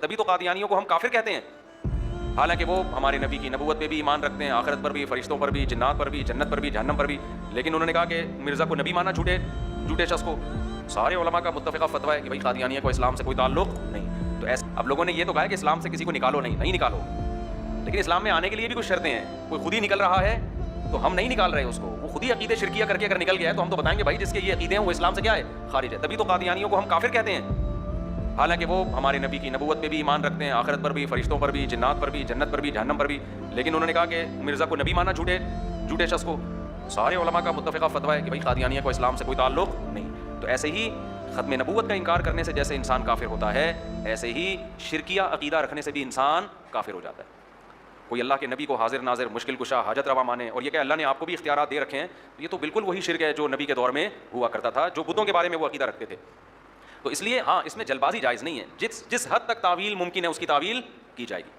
تبھی تو قادیانیوں کو ہم کافر کہتے ہیں، حالانکہ وہ ہمارے نبی کی نبوت پہ بھی ایمان رکھتے ہیں، آخرت پر بھی، فرشتوں پر بھی، جنات پر بھی، جنت پر بھی، جہنم پر بھی، لیکن انہوں نے کہا کہ مرزا کو نبی مانا جھوٹے شخص کو۔ سارے علماء کا متفقہ فتویٰ ہے کہ بھائی قادیانیہ کو اسلام سے کوئی تعلق نہیں۔ تو ایسے اب لوگوں نے یہ تو کہا ہے کہ اسلام سے کسی کو نکالو، نہیں نکالو، لیکن اسلام میں آنے کے لیے بھی کچھ شرطیں ہیں۔ کوئی خود ہی نکل رہا ہے تو ہم نہیں نکال رہے اس کو، وہ خود ہی عقیدے شرکیہ کر کے اگر نکل گیا ہے تو ہم تو بتائیں گے بھائی جس کے یہ عقیدے ہیں وہ اسلام سے کیا ہے، خارج ہے۔ تبھی تو قادیانیوں کو ہم کافر کہتے ہیں، حالانکہ وہ ہمارے نبی کی نبوت پہ بھی ایمان رکھتے ہیں، آخرت پر بھی، فرشتوں پر بھی، جنات پر بھی، جنت پر بھی، جہنم پر بھی، لیکن انہوں نے کہا کہ مرزا کو نبی مانا جھوٹے شخص کو۔ سارے علماء کا متفقہ فتویٰ ہے کہ بھائی قادیانیہ کو اسلام سے کوئی تعلق نہیں۔ تو ایسے ہی ختم نبوت کا انکار کرنے سے جیسے انسان کافر ہوتا ہے، ایسے ہی شرکیہ عقیدہ رکھنے سے بھی انسان کافر ہو جاتا ہے۔ کوئی اللہ کے نبی کو حاضر ناظر، مشکل کشا، حاجت روا مانے اور یہ کہ اللہ نے آپ کو بھی اختیارات دے رکھے ہیں، یہ تو بالکل وہی شرک ہے جو نبی کے دور میں ہوا کرتا تھا، جو بتوں کے بارے میں وہ عقیدہ رکھتے تھے۔ تو اس لیے ہاں، اس میں جلد بازی جائز نہیں ہے، جس حد تک تعویل ممکن ہے اس کی تعویل کی جائے گی۔